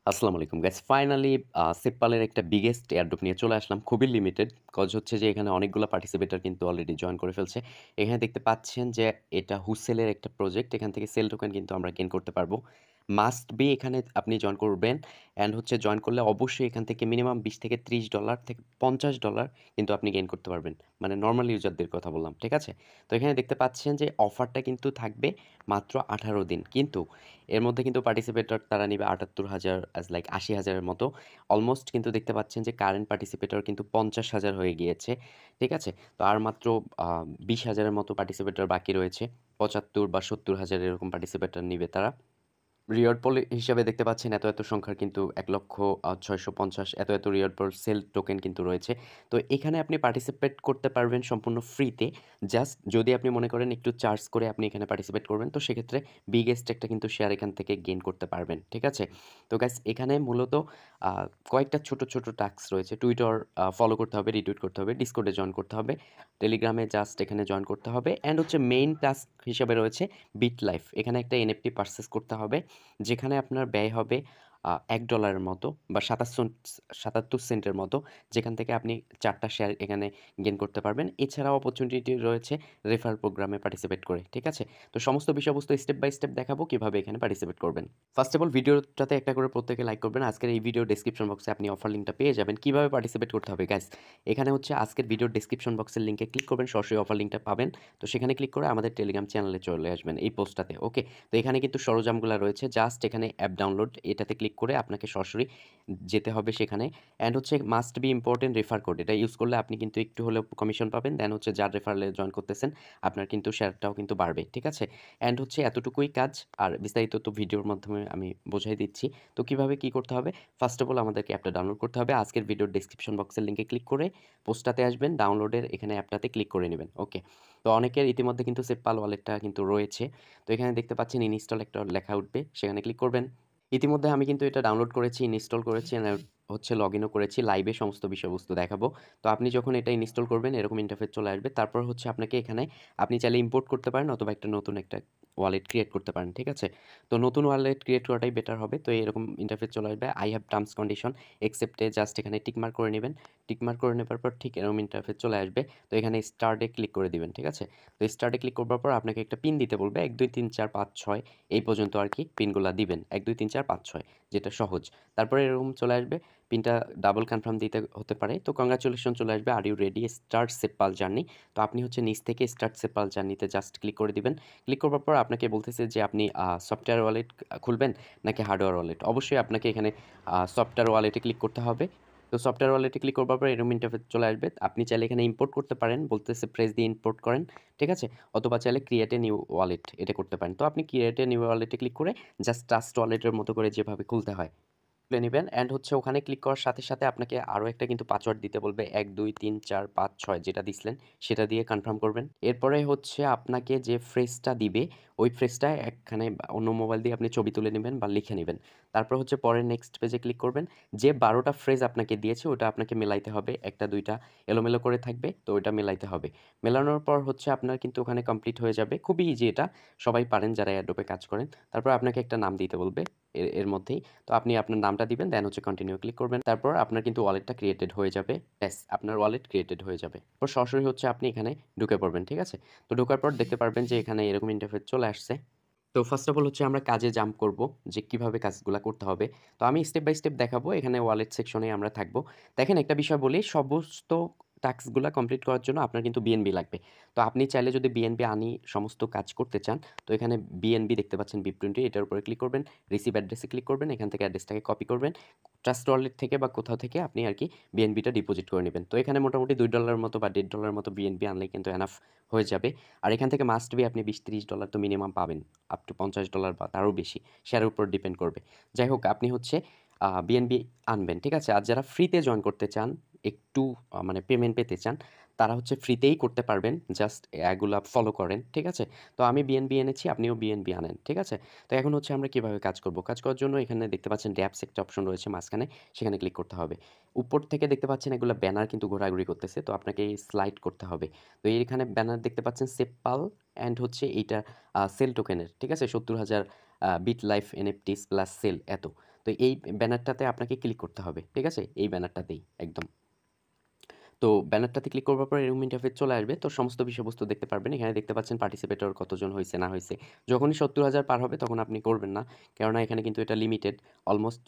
আসসালামু আলাইকুম guys. Finally সেপপালের একটা বিগেস্ট এয়ারড্রপ নিয়ে চলে আসলাম। খুবই লিমিটেড। কজ হচ্ছে যে এখানে অনেকগুলা পার্টিসিপেটর কিন্তু অলরেডি জয়েন করে ফেলছে। এখানে দেখতে পাচ্ছেন যে এটা হুসেলের একটা প্রজেক্ট। এখান থেকে সেল টোকেন কিন্তু আমরা গেইন করতে পারবো। মাস্ট বি এখানে আপনি জয়েন করবেন। অ্যান্ড হচ্ছে জয়েন করলে অবশ্যই এখান থেকে মিনিমাম $20 থেকে $30 থেকে $50 কিন্তু আপনি গেইন করতে পারবেন। মানে নরমাল ইউজারদের কথা বললাম। ঠিক আছে? তো এখানে দেখতে পাচ্ছেন যে অফারটা কিন্তু থাকবে মাত্র 18 দিন। কিন্তু এর মধ্যে কিন্তু পার্টিসিপেটর তারা নিবে ৭৮,০০০ অ্যাজ লাইক ৮০,০০০ এর মতো। অলমোস্ট কিন্তু দেখতে পাচ্ছেন যে কারেন্ট পার্টিসিপেটর কিন্তু ৫০,০০০ হয়ে গিয়েছে। ঠিক আছে? তো আর মাত্র ২০,০০০ এর মতো পার্টিসিপেটর বাকি রয়েছে। ৭৫ বা ৭০,০০০ এরকম পার্টিসিপেটর নিবে তারা। রিওয়ার্ড পোল হিসাবে দেখতে পাচ্ছেন এত সংখ্যার কিন্তু ১,৬৫,০০০ এত রিওয়ার্ড পোল সেল টোকেন কিন্তু রয়েছে। তো এখানে আপনি পার্টিসিপেট করতে পারবেন সম্পূর্ণ ফ্রিতে। জাস্ট যদি আপনি মনে করেন একটু চার্জ করে আপনি এখানে পার্টিসিপেট করবেন, তো সেক্ষেত্রে বিগেস্ট একটা কিন্তু শেয়ার এখান থেকে গেইন করতে পারবেন। ঠিক আছে? তো গাইস এখানে মূলত আ কয়েকটা ছোট টাস্ক রয়েছে। টুইটার ফলো করতে হবে, রিটুইট করতে হবে, ডিসকর্ডে জয়েন করতে হবে, টেলিগ্রামে জাস্ট এখানে জয়েন করতে হবে। অ্যান্ড হচ্ছে মেইন টাস্ক হিসাবে রয়েছে বিট লাইফ। এখানে একটা এনএফটি পারচেজ করতে হবে। যেখানে আপনার ব্যয় হবে $১ এর মতো বা ৭৭ সেন্টের মতো, যেখান থেকে আপনি ৪ টা শেয়ার এখানে গেইন করতে পারবেন। এছাড়াও অপরচুনিটি রয়েছে রেফার প্রোগ্রামে পার্টিসিপেট করে। ঠিক আছে? তো সমস্ত বিষয়বস্তু স্টেপ বাই স্টেপ দেখাবো কিভাবে এখানে পার্টিসিপেট করবেন। ফার্স্ট অফ অল ভিডিওটাতে একটা করে প্রত্যেকে লাইক করবেন। আজকের এই ভিডিও ডেসক্রিপশন বক্সে আপনি অফার লিঙ্কটা পেয়ে যাবেন। কিভাবে পার্টিসিপেট করতে হবে গাইস? এখানে হচ্ছে আজকের ভিডিওর ডেসক্রিপশন বক্সের লিঙ্কে ক্লিক করবেন, সরাসরি অফার লিঙ্কটা পাবেন। তো সেখানে ক্লিক করে আমাদের টেলিগ্রাম চ্যানেলে চলে আসবেন এই পোস্টটাতে। ওকে? তো এখানে কিন্তু সরঞ্জামগুলা রয়েছে। জাস্ট এখানে অ্যাপ ডাউনলোড এটাতে ক্লিক করে আপনাকে সরাসরি যেতে হবে সেখানে। অ্যান্ড হচ্ছে must be important refer code. এটা ইউজ করলে আপনি কিন্তু একটু হলেও কমিশন পাবেন। দেন হচ্ছে যার রেফারেলে জয়েন করতেছেন আপনার কিন্তু শেয়ারটাও কিন্তু বাড়বে। ঠিক আছে? অ্যান্ড হচ্ছে এতটুকুই কাজ। আর বিস্তারিত তো ভিডিওর মাধ্যমে আমি বুঝাই দিচ্ছি। তো কিভাবে কি করতে হবে? ফার্স্ট অফ অল আমাদেরকে অ্যাপটা ডাউনলোড করতে হবে। আজকের ভিডিওর ডেসক্রিপশন বক্সের লিঙ্কে ক্লিক করে পোস্টটাতে আসবেন। ডাউনলোডের এখানে অ্যাপটাতে ক্লিক করে নিবেন। ওকে? তো অনেকের ইতিমধ্যে কিন্তু সেপপাল ওয়ালেটটা কিন্তু রয়েছে। তো এখানে দেখতে পাচ্ছেন ইনস্টল একটা লেখা উঠবে। সেখানে ক্লিক করবেন। ইতিমধ্যে আমি কিন্তু এটা ডাউনলোড করেছি, ইনস্টল করেছি and হচ্ছে লগইনও করেছি। লাইভে সমস্ত বিষয়বস্তু দেখাবো। তো আপনি যখন এটা ইনস্টল করবেন এরকম ইন্টারফেস চলে আসবে। তারপর হচ্ছে আপনাকে এখানে আপনি চাইলে ইম্পোর্ট করতে পারেন অথবা নতুন একটা ওয়ালেট ক্রিয়েট করতে পারেন। ঠিক আছে? তো নতুন ওয়ালেট ক্রিয়েট করাটাই বেটার হবে। তো এরকম ইন্টারফেস চলে আসবে। I have terms condition accept A just এখানে টিক মার্ক করে নিবেন। টিক মার্ক করে নেবার পর ঠিক এরকম ইন্টারফেস চলে আসবে। তো এখানে স্টার্টে ক্লিক করে দিবেন। ঠিক আছে? তো স্টার্টে ক্লিক করবার পর আপনাকে একটা পিন দিতে বলবে। ১, ২, ৩, ৪, ৫, ৬ এই পর্যন্ত আরকি পিনগুলা দিবেন। ১, ২, ৩, ৪, ৫, ৬ যেটা সহজ। তারপরে এরকম চলে আসবে। পিনটা ডাবল কনফার্ম দিতে হতে পারে। তো কংগ্রাচুলেশন চলে আসবে। Are you ready start সেপপাল journey. তো আপনি হচ্ছে নিচ থেকে স্টার্ট সেপপাল জার্নিতে জাস্ট ক্লিক করে দিবেন। ক্লিক করবার পর আপনাকে বলতেছে যে আপনি সফটওয়্যার ওয়ালেট খুলবেন নাকি হার্ডওয়্যার ওয়ালেট। অবশ্যই আপনাকে এখানে সফটওয়্যার ওয়ালেটে ক্লিক করতে হবে। তো সফটওয়্যার ওয়ালেটে ক্লিক করবার পর এরকম ইন্টারফেস চলে আসবে। আপনি চাইলে এখানে ইম্পোর্ট করতে পারেন। বলতেছে প্রেস দিয়ে ইম্পোর্ট করেন। ঠিক আছে? অথবা চাইলে ক্রিয়েট এ নিউ ওয়ালেট এটা করতে পারেন। তো আপনি ক্রিয়েট এ নিউ ওয়ালেটে ক্লিক করে জাস্ট ট্রাস্ট ওয়ালেটের মতো করে যেভাবে খুলতে হয় খুলে নিবেন। অ্যান্ড হচ্ছে ওখানে ক্লিক করার সাথে সাথে আপনাকে একটা কিন্তু পাসওয়ার্ড দিতে বলবে ১, ২, ৩, ৪, ৫, ৬ যেটা দিছিলেন সেটা দিয়ে কনফার্ম করবেন। এরপরে হচ্ছে আপনাকে যে ফ্রেজটা দিবে ওই ফ্রেজটা একখানে অন্য মোবাইল দিয়ে আপনি ছবি তুলে নিবেন বা লিখে নিবেন। তারপর হচ্ছে পরের নেক্সট পেজে ক্লিক করবেন। যে ১২ টা ফ্রেজ আপনাকে দিয়েছে ওটা আপনাকে মেলাইতে হবে। ১ টা ২ টা এলোমেলো করে থাকবে তো ওইটা মেলাইতে হবে। মেলানোর পর হচ্ছে আপনার কিন্তু ওখানে কমপ্লিট হয়ে যাবে। খুবই ইজি এটা। সবাই পারেন যারা অ্যাডোবে কাজ করেন। তারপর আপনাকে একটা নাম দিতে বলবে এর মধ্যেই। তো আপনি আপনার নামটা দিবেন, দেন হচ্ছে কন্টিনিউ ক্লিক করবেন। তারপর আপনার কিন্তু ওয়ালেটটা ক্রিয়েটেড হয়ে যাবে। ব্যাস আপনার ওয়ালেট ক্রিয়েটেড হয়ে যাবে। এরপর সরাসরি হচ্ছে আপনি এখানে ঢুকে পড়বেন। ঠিক আছে? তো ঢোকার পর দেখতে পারবেন যে এখানে এরকম ইন্টারফেস চলে আসছে। তো ফার্স্ট অফ অল হচ্ছে আমরা কাজে জাম্প করব যে কিভাবে কাজগুলা করতে হবে। তো আমি স্টেপ বাই স্টেপ দেখাবো। এখানে ওয়ালেট সেকশনে আমরা থাকবো। দেখেন একটা বিষয় বলি, সমস্ত টাস্কগুলা কমপ্লিট করার জন্য আপনার কিন্তু বিএনবি লাগবে। তো আপনি চাইলে যদি বিএনবি আনি সমস্ত কাজ করতে চান, তো এখানে বিএনবি দেখতে পাচ্ছেন BIP20 এটার উপরে ক্লিক করবেন। রিসিভ অ্যাড্রেসে ক্লিক করবেন। এখান থেকে অ্যাড্রেসটাকে কপি করবেন। ট্রাস্ট ওয়ালেট থেকে বা কোথাও থেকে আপনি আরকি বিএনবিটা ডিপোজিট করে নিবেন। তো এখানে মোটামুটি $2 মতো বা $1.5 মতো বিএনবি আনলেই কিন্তু এনাফ হয়ে যাবে। আর এখান থেকে মাস্ট বি আপনি $20-30 তো মিনিমাম পাবেন। আপ টু $50 বা তারও বেশি। শেয়ারের উপর ডিপেন্ড করবে। যাই হোক আপনি হচ্ছে বিএনবি আনবেন। ঠিক আছে? আর যারা ফ্রিতে জয়েন করতে চান, একটু মানে পেমেন্ট পেতে চান, তারা হচ্ছে ফ্রিতেই করতে পারবেন। জাস্ট এগুলা ফলো করেন। ঠিক আছে? তো আমি বিএনবি এনেছি, আপনিও বিএনবি আনেন। ঠিক আছে? তো এখন হচ্ছে আমরা কিভাবে কাজ করব? কাজ করার জন্য এখানে দেখতে পাচ্ছেন ড্যাপস একটা অপশন রয়েছে মাঝখানে, সেখানে ক্লিক করতে হবে। উপর থেকে দেখতে পাচ্ছেন এগুলা ব্যানার কিন্তু ঘোরাঘুরি করতেছে। তো আপনাকে স্লাইড করতে হবে। তো এইখানে ব্যানার দেখতে পাচ্ছেন সেপপাল অ্যান্ড হচ্ছে এইটা সেল টোকেনের। ঠিক আছে? ৭০,০০০ bit life NFTs plus sell এত। তো এই ব্যানারটাতে আপনাকে ক্লিক করতে হবে। ঠিক আছে? এই ব্যানারটাতেই একদম। তো ব্যানারটাতে ক্লিক করবার পর এরকম ইন্টারফেস চলে আসবে। তো সমস্ত বিষয়বস্তু দেখতে পারবেন। এখানে দেখতে পাচ্ছেন পার্টিসিপেটর কতজন হইছে না হইছে। যখনই ৭০,০০০ পার হবে তখন আপনি করবেন না। কেননা এখানে কিন্তু এটা লিমিটেড। অলমোস্ট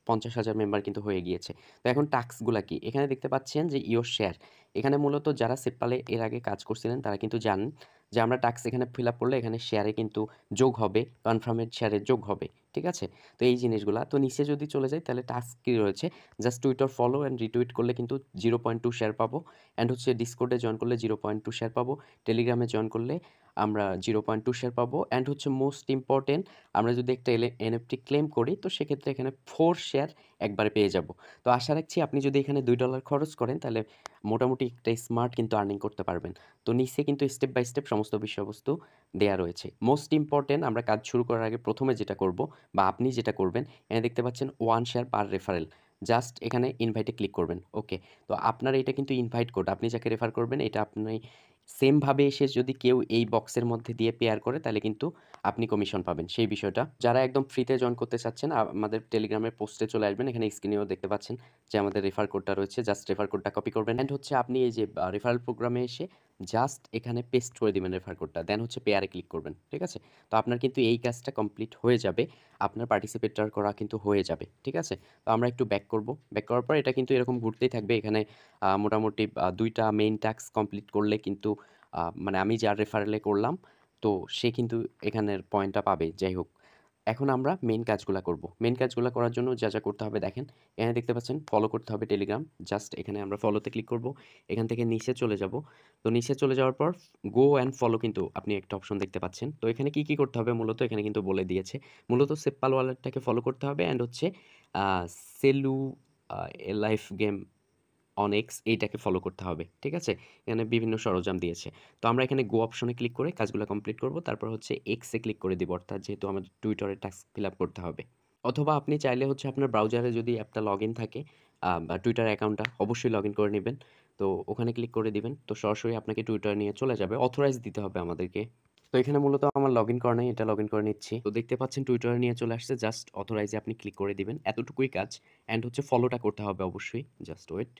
৫০,০০০ মেম্বার কিন্তু হয়ে গিয়েছে। তো এখন টাস্কগুলা কি? এখানে দেখতে পাচ্ছেন যে ইওর শেয়ার। এখানে মূলত যারা সেপ্পালে এর আগে কাজ করছিলেন তারা কিন্তু জানেন যে আমরা টাস্ক এখানে ফিল আপ করলে এখানে শেয়ারে কিন্তু যোগ হবে, কনফার্মেড শেয়ারে যোগ হবে। ঠিক আছে? তো এই জিনিসগুলা। তো নিচে যদি চলে যাই তাহলে টাস্ক কি রয়েছে? Just Twitter follow and retweet করলে কিন্তু 0.2 শেয়ার পাবো। অ্যান্ড হচ্ছে ডিসকর্ডে জয়েন করলে 0.2 শেয়ার পাবো। টেলিগ্রামে জয়েন করলে আমরা 0.2 শেয়ার পাবো। অ্যান্ড হচ্ছে মোস্ট ইম্পোর্টেন্ট, আমরা যদি একটা এনএফটি ক্লেম করি তো সেক্ষেত্রে এখানে 4 শেয়ার একবারে পেয়ে যাব। তো আশা রাখছি আপনি যদি এখানে $2 খরচ করেন তাহলে মোটামুটি একটা স্মার্ট কিন্তু আর্নিং করতে পারবেন। তো নিচে কিন্তু স্টেপ বাই স্টেপ সমস্ত বিষয়বস্তু দেয়া রয়েছে। মোস্ট ইম্পোর্টেন্ট, আমরা কাজ শুরু করার আগে প্রথমে যেটা করব বা আপনি যেটা করবেন, এখানে দেখতে পাচ্ছেন 1 শেয়ার পার রেফারেল। জাস্ট এখানে ইনভাইটে ক্লিক করবেন। ওকে। তো আপনার এটা কিন্তু ইনভাইট কোড। আপনি যাকে রেফার করবেন এটা আপনি সেমভাবে এসে যদি কেউ এই বক্সের মধ্যে দিয়ে পেয়ার করে তাহলে কিন্তু আপনি কমিশন পাবেন সেই বিষয়টা। যারা একদম ফ্রিতে জয়েন করতে চাচ্ছেন আমাদের টেলিগ্রামের পোস্টে চলে আসবেন। এখানে স্ক্রিনেও দেখতে পাচ্ছেন যে আমাদের রেফার কোডটা রয়েছে। জাস্ট রেফার কোডটা কপি করবেন। অ্যান্ড হচ্ছে আপনি এই যে রেফারেল প্রোগ্রামে এসে জাস্ট এখানে পেস্ট করে দিবেন রেফার কোডটা। দেন হচ্ছে পেয়ারে ক্লিক করবেন। ঠিক আছে? তো আপনার কিন্তু এই কাজটা কমপ্লিট হয়ে যাবে। আপনার পার্টিসিপেটর করা কিন্তু হয়ে যাবে। ঠিক আছে? তো আমরা একটু ব্যাক করব। ব্যাক করার পর এটা কিন্তু এরকম ঘুরতেই থাকবে। এখানে মোটামুটি ২ টা মেইন টাস্ক কমপ্লিট করলে কিন্তু মানে আমি যার রেফারেলে করলাম, তো সে কিন্তু এখানের পয়েন্টটা পাবে। যাই হোক। এখন আমরা মেইন কাজগুলা করব। মেইন কাজগুলা করার জন্য যা করতে হবে দেখেন। এখানে দেখতে পাচ্ছেন ফলো করতে হবে টেলিগ্রাম। জাস্ট এখানে আমরা ফলোতে ক্লিক করব। এখান থেকে নিচে চলে যাব। তো নিচে চলে যাওয়ার পর গো অ্যান্ড ফলো কিন্তু আপনি একটা অপশন দেখতে পাচ্ছেন। তো এখানে কি করতে হবে মূলত এখানে কিন্তু বলে দিয়েছে। মূলত সেপ্পাল ওয়ালেটটাকে ফলো করতে হবে অ্যান্ড হচ্ছে আ সেলু লাইফ গেম অনেক্স এইটাকে ফলো করতে হবে। ঠিক আছে? এখানে বিভিন্ন সরঞ্জাম দিয়েছে। তো আমরা এখানে গো অপশনে ক্লিক করে কাজগুলো কমপ্লিট করব। তারপর হচ্ছে এক্স এ ক্লিক করে দিব। অর্থাৎ যেহেতু আমাদের টুইটারের টাস্ক ফিল আপ করতে হবে। অথবা আপনি চাইলে হচ্ছে আপনার ব্রাউজারে যদি অ্যাপটা লগইন থাকে বা টুইটার অ্যাকাউন্টটা অবশ্যই লগইন করে নিবেন। তো ওখানে ক্লিক করে দিবেন। তো সরাসরি আপনাকে টুইটার নিয়ে চলে যাবে। অথরাইজ দিতে হবে আমাদেরকে। তো এখানে মূলত আমার লগইন করা নাই। এটা লগইন করে নিচ্ছি। তো দেখতে পাচ্ছেন টুইটারে নিয়ে চলে আসছে। জাস্ট অথরাইজ এ আপনি ক্লিক করে দিবেন। এতটুকুই কাজ। অ্যান্ড হচ্ছে ফলোটা করতে হবে অবশ্যই। Just wait.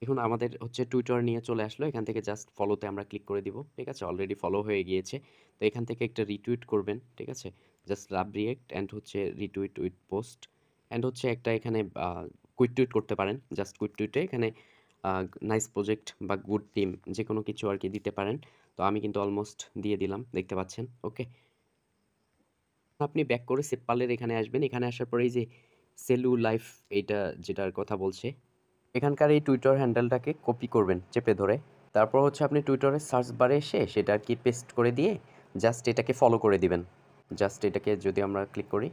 দেখুন আমাদের হচ্ছে টুইটার নিয়ে চলে আসলো। এখান থেকে জাস্ট ফলোতে আমরা ক্লিক করে দিব। ঠিক আছে? অলরেডি ফলো হয়ে গিয়েছে। তো এখান থেকে একটা রিটুইট করবেন। ঠিক আছে? জাস্ট লাভ রিঅ্যাক্ট অ্যান্ড হচ্ছে রিটুইট উইথ পোস্ট অ্যান্ড হচ্ছে একটা এখানে কুইক টুইট করতে পারেন। জাস্ট কুইক টুইটে এখানে আ নাইস প্রজেক্ট বা গুড টিম যেকোনো কিছু আরকি দিতে পারেন। তো আমি কিন্তু অলমোস্ট দিয়ে দিলাম। দেখতে পাচ্ছেন। ওকে? আপনি ব্যাক করে সেপ্পালের এখানে আসবেন। এখানে আসার পরে এই যে সেলু লাইফ এইটা যেটার কথা বলছে এখানকার এই টুইটার হ্যান্ডেলটাকে কপি করবেন চেপে ধরে। তারপর হচ্ছে আপনি টুইটারের সার্চ বারে এসে সেটা আর কি পেস্ট করে দিয়ে জাস্ট এটাকে ফলো করে দিবেন। জাস্ট এটাকে যদি আমরা ক্লিক করি,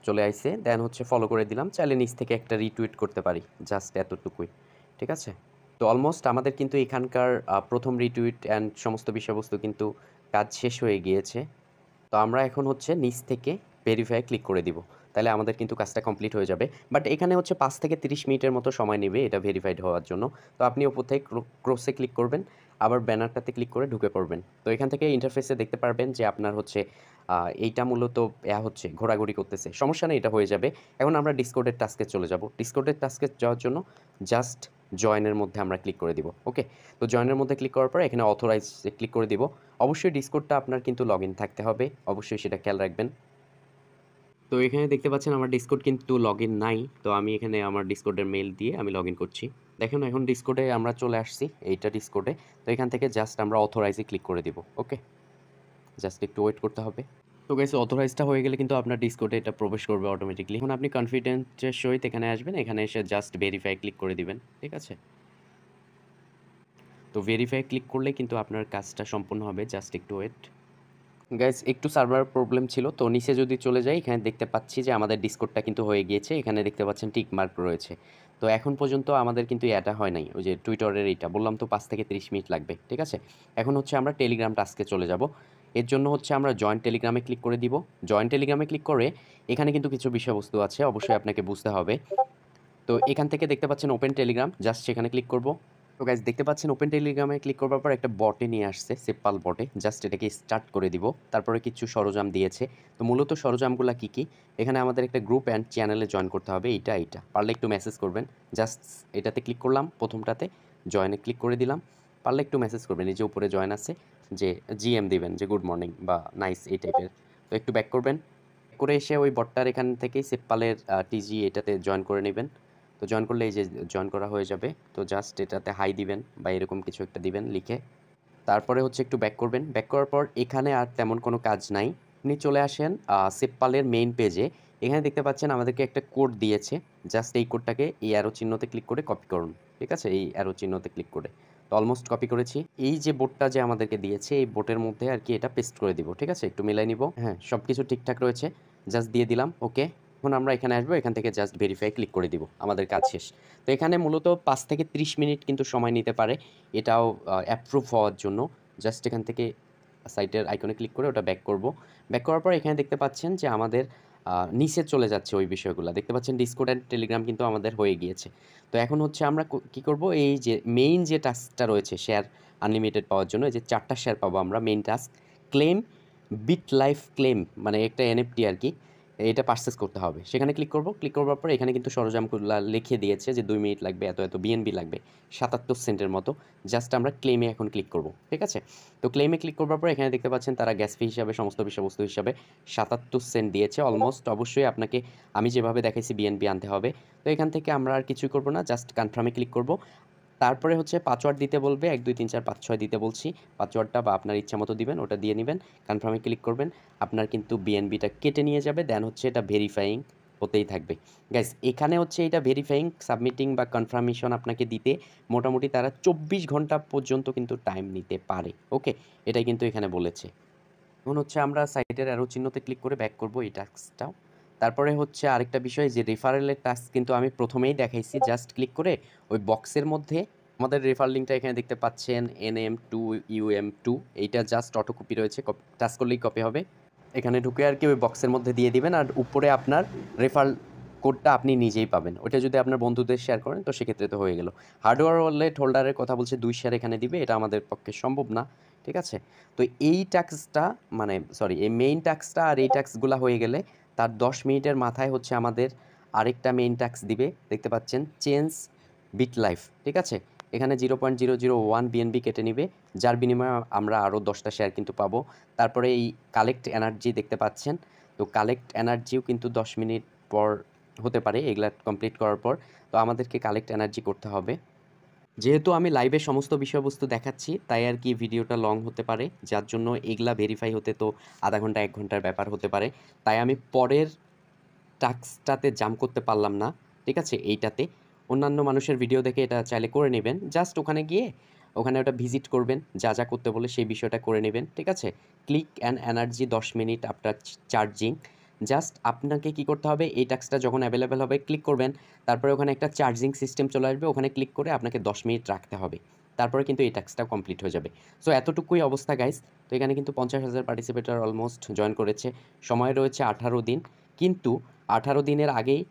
চলে আইছে। দেন হচ্ছে ফলো করে দিলাম। চাইলে নিচ থেকে একটা রিটুইট করতে পারি। জাস্ট এতটুকুই। ঠিক আছে? তো অলমোস্ট আমাদের কিন্তু এখানকার ১ম রিটুইট অ্যান্ড সমস্ত বিষয়বস্তু কিন্তু কাজ শেষ হয়ে গিয়েছে। তো আমরা এখন হচ্ছে নিচ থেকে ভেরিফাই ক্লিক করে দিব। তাহলে আমাদের কিন্তু কাজটা কমপ্লিট হয়ে যাবে। বাট এখানে হচ্ছে ৫ থেকে ৩০ মিনিটের মতো সময় নেবে এটা ভেরিফাইড হওয়ার জন্য। তো আপনি উপর থেকে ক্রসে ক্লিক করবেন, আবার ব্যানারটাতে ক্লিক করে ঢুকে পড়বেন। তো এখান থেকে ইন্টারফেসে দেখতে পারবেন যে আপনার হচ্ছে এইটা মূলত হচ্ছে ঘোরাঘুরি করতেছে। সমস্যা নেই, এটা হয়ে যাবে। এখন আমরা ডিসকর্ডের টাস্কে চলে যাব। ডিসকর্ডের টাস্কে যাওয়ার জন্য জাস্ট জয়েনের মধ্যে আমরা ক্লিক করে দিব। ওকে? তো জয়েনের মধ্যে ক্লিক করার পরে এখানে অথরাইজ এ ক্লিক করে দিব। অবশ্যই ডিসকর্ডটা আপনার কিন্তু লগইন থাকতে হবে। অবশ্যই সেটা খেয়াল রাখবেন। তো এখানে দেখতে পাচ্ছেন আমার ডিসকর্ড কিন্তু লগইন নাই। তো আমি এখানে আমার ডিসকর্ডের মেইল দিয়ে আমি লগইন করছি। দেখুন এখন ডিসকর্ডে আমরা চলে আসছি। এইটা ডিসকর্ডে। তো এখান থেকে জাস্ট আমরা অথরাইজ এ ক্লিক করে দিব। ওকে? জাস্ট একটু ওয়েট করতে হবে। তো গাইস অথরাইজটা হয়ে গেলে কিন্তু আপনার ডিসকর্ডে এটা প্রবেশ করবে অটোমেটিক্যালি। এখন আপনি কনফিডেন্টের সহিত এখানে আসবেন। এখানে এসে জাস্ট ভেরিফাই ক্লিক করে দিবেন। ঠিক আছে? তো ভেরিফাই ক্লিক করলে কিন্তু আপনার কাজটা সম্পূর্ণ হবে। জাস্ট একটু ওয়েট। গাইস একটু সার্ভার প্রবলেম ছিল। তো নিচে যদি চলে যাই এখানে দেখতে পাচ্ছি যে আমাদের ডিসকর্ডটা কিন্তু হয়ে গিয়েছে। এখানে দেখতে পাচ্ছেন টিক মার্ক রয়েছে। তো এখন পর্যন্ত আমাদের কিন্তু এটা হয় নাই। ওই যে টুইটারের এইটা বললাম তো ৫ থেকে ৩০ মিনিট লাগবে। ঠিক আছে? এখন হচ্ছে আমরা টেলিগ্রাম টাস্কে চলে যাব। এর জন্য হচ্ছে আমরা জয়েন টেলিগ্রামে ক্লিক করে দিব। জয়েন টেলিগ্রামে ক্লিক করে এখানে কিন্তু কিছু বিষয়বস্তু আছে। অবশ্যই আপনাকে বুঝতে হবে। তো এখান থেকে দেখতে পাচ্ছেন ওপেন টেলিগ্রাম। জাস্ট সেখানে ক্লিক করব। তো গাইস দেখতে পাচ্ছেন ওপেন টেলিগ্রামে ক্লিক করবার পর একটা বটে নিয়ে আসছে, সিপ্পাল বটে। জাস্ট এটাকে স্টার্ট করে দিব। তারপরে কিছু সরঞ্জাম দিয়েছে। তো মূলত সরঞ্জামগুলা কি, কি? এখানে আমাদের একটা গ্রুপ অ্যান্ড চ্যানেলে জয়েন করতে হবে, এইটা। পারলে একটু মেসেজ করবেন। জাস্ট এটাতে ক্লিক করলাম প্রথমটাতে, জয়েনে ক্লিক করে দিলাম। পারলে একটু মেসেজ করবেন, এই যে উপরে জয়েন আছে, যে জিএম দিবেন যে গুড মর্নিং বা নাইস এই টাইপের। তো একটু ব্যাক করবেন, করে এসে ওই বটটার এখান থেকেই সিপ্পালের টিজি এটাতে জয়েন করে নেবেন। তো জয়েন করলে এই যে জয়েন করা হয়ে যাবে। তো জাস্ট এটাতে হাই দিবেন বা এরকম কিছু একটা দিবেন লিখে। তারপরে হচ্ছে একটু ব্যাক করবেন। ব্যাক করার পর এখানে আর তেমন কোনো কাজ নাই। আপনি চলে আসেন সিপ্পালের মেইন পেজে। এখানে দেখতে পাচ্ছেন আমাদেরকে একটা কোড দিয়েছে। জাস্ট এই কোডটাকে এই অ্যারো চিহ্নতে ক্লিক করে কপি করুন। ঠিক আছে? এই অ্যারো চিহ্নতে ক্লিক করে। তো অলমোস্ট কপি করেছি। এই যে বোটটা যে আমাদেরকে দিয়েছে, এই বোটের মধ্যে আর কি এটা পেস্ট করে দিব। ঠিক আছে? একটু মিলাই নিব। হ্যাঁ, সব কিছু ঠিকঠাক রয়েছে। জাস্ট দিয়ে দিলাম। ওকে। এখন আমরা এখানে আসবো। এখান থেকে জাস্ট ভেরিফাই ক্লিক করে দিব। আমাদের কাজ শেষ। তো এখানে মূলত ৫ থেকে ৩০ মিনিট কিন্তু সময় নিতে পারে। এটাও অ্যাপ্রুভ হওয়ার জন্য। জাস্ট এখান থেকে সাইটের আইকনে ক্লিক করে ওটা ব্যাক করব। ব্যাক করার পর এখানে দেখতে পাচ্ছেন যে আমাদের নিচে চলে যাচ্ছে ওই বিষয়গুলো। দেখতে পাচ্ছেন ডিসকর্ড অ্যান্ড টেলিগ্রাম কিন্তু আমাদের হয়ে গিয়েছে। তো এখন হচ্ছে আমরা কি করব, এই যে মেইন যে টাস্কটা রয়েছে শেয়ার আনলিমিটেড পাওয়ার জন্য, এই যে ৪ টা শেয়ার পাবো আমরা, main task claim bit life claim, মানে একটা এনএফটি আর কি। এটা পারচেজ করতে হবে। সেখানে ক্লিক করব। ক্লিক করবার পর এখানে কিন্তু সরঞ্জামগুলা লিখে দিয়েছে যে ২ মিনিট লাগবে, এত বিএনবি লাগবে ৭৭ সেন্টের মতো। জাস্ট আমরা ক্লেমে এখন ক্লিক করব। ঠিক আছে? তো ক্লেমে ক্লিক করবার পর এখানে দেখতে পাচ্ছেন তারা গ্যাস ফি হিসাবে সমস্ত বিষয়বস্তু হিসাবে ৭৭ সেন্ট দিয়েছে অলমোস্ট। অবশ্যই আপনাকে আমি যেভাবে দেখাইছি বিএনবি আনতে হবে। তো এখান থেকে আমরা আর কিছুই করব না, জাস্ট কনফার্মে ক্লিক করব। তারপরে হচ্ছে পাসওয়ার্ড দিতে বলবে, ১, ২, ৩, ৪, ৫, ৬ দিতে বলছি। পাসওয়ার্ডটা বা আপনার ইচ্ছা মতো দিবেন, ওটা দিয়ে নিবেন। কনফার্মে ক্লিক করবেন। আপনার কিন্তু বিএনবিটা কেটে নিয়ে যাবে। দেন হচ্ছে এটা ভেরিফাইং হতেই থাকবে। গাইস এখানে হচ্ছে এটা ভেরিফাইং, সাবমিটিং বা কনফার্মেশন আপনাকে দিতে মোটামুটি তারা ২৪ ঘন্টা পর্যন্ত কিন্তু টাইম নিতে পারে। ওকে? এটাই কিন্তু এখানে বলেছে। এখন হচ্ছে আমরা সাইটের অ্যারো চিহ্নতে ক্লিক করে ব্যাক করব এই টাস্কটাও। তারপরে হচ্ছে আরেকটা বিষয়, যে রেফারেলের টাস্ক কিন্তু আমি প্রথমেই দেখাইছি। জাস্ট ক্লিক করে ওই বক্সের মধ্যে আমাদের রেফার লিঙ্কটা এখানে দেখতে পাচ্ছেন, NM2UM2, এইটা জাস্ট অটো কপি রয়েছে, টাচ করলেই কপি হবে। এখানে ঢুকে আর কি ওই বক্সের মধ্যে দিয়ে দিবেন, আর উপরে আপনার রেফার কোডটা আপনি নিজেই পাবেন। ওটা যদি আপনার বন্ধুদের শেয়ার করেন তো সেক্ষেত্রে তো হয়ে গেল। হার্ডওয়্যার ওয়ালেট হোল্ডারের কথা বলছে ২ শেয়ার এখানে দিবে, এটা আমাদের পক্ষে সম্ভব না। ঠিক আছে? তো এই টাস্কটা, মানে সরি, এই মেইন টাস্কটা আর এই টাস্কগুলা হয়ে গেলে তার ১০ মিনিটের মাথায় হচ্ছে আমাদের আরেকটা মেইন টাস্ক দিবে। দেখতে পাচ্ছেন চেঞ্জ বিট লাইফ। ঠিক আছে? এখানে 0.001 বিএনবি কেটে নিবে, যার বিনিময়ে আমরা আরও ১০টা শেয়ার কিন্তু পাবো। তারপরে এই কালেক্ট এনার্জি দেখতে পাচ্ছেন। তো কালেক্ট এনার্জিও কিন্তু ১০ মিনিট পর হতে পারে এগুলা কমপ্লিট করার পর। তো আমাদেরকে কালেক্ট এনার্জি করতে হবে। যেহেতু আমি লাইভে সমস্ত বিষয়বস্তু দেখাচ্ছি, তাই আর কি ভিডিওটা লং হতে পারে, যার জন্য এগুলা ভেরিফাই হতে তো আধা ঘন্টা ১ ঘন্টার ব্যাপার হতে পারে। তাই আমি পরের টাস্কটাতে জাম্প করতে পারলাম না। ঠিক আছে? এইটাতে অন্যান্য মানুষের ভিডিও দেখে এটা চাইলে করে নেবেন। জাস্ট ওখানে গিয়ে ওখানে ওটা ভিজিট করবেন, যা যা করতে বলে সেই বিষয়টা করে নেবেন। ঠিক আছে? Click and energy ১০ minute after charging. Just আপনাকে কি করতে হবে, এই টাস্কটা যখন অ্যাভেলেবেল হবে ক্লিক করবেন। তারপরে ওখানে একটা চার্জিং সিস্টেম চলে আসবে, ওখানে ক্লিক করে আপনাকে ১০ মিনিট রাখতে হবে। তারপরে কিন্তু এই টাস্কটা কমপ্লিট হয়ে যাবে। সো এতটুকুই অবস্থা গাইস। তো এখানে কিন্তু ৫০,০০০ পার্টিসিপেটর অলমোস্ট জয়েন করেছে। সময় রয়েছে ১৮ দিন। কিন্তু ১৮ দিনের আগেই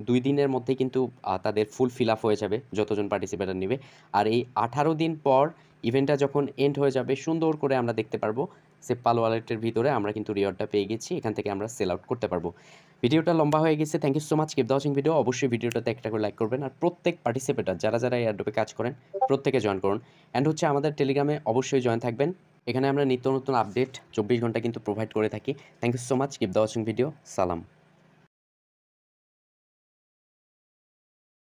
২ দিনের মধ্যেই কিন্তু তাদের ফুল ফিল আপ হয়ে যাবে যতজন পার্টিসিপেটর নেবে। আর এই ১৮ দিন পর ইভেন্টটা যখন এন্ড হয়ে যাবে, সুন্দর করে আমরা দেখতে পারবো সেপ্পাল ওয়ালেটের ভিতরে আমরা কিন্তু রিওয়ার্ডটা পেয়ে গেছি। এখান থেকে আমরা সেল আউট করতে পারবো। ভিডিওটা লম্বা হয়ে গেছে। Thank you so much. Keep the watching video. অবশ্যই ভিডিওটাতে একটা করে লাইক করবেন। আর প্রত্যেক পার্টিসিপেটর যারা এই অ্যাডোবে কাজ করেন প্রত্যেকে জয়েন করুন। অ্যান্ড হচ্ছে আমাদের টেলিগ্রামে অবশ্যই জয়েন থাকবেন। এখানে আমরা নিত্য নতুন আপডেট ২৪ ঘন্টা কিন্তু প্রোভাইড করে থাকি। Thank you so much. Keep the watching video. সালাম।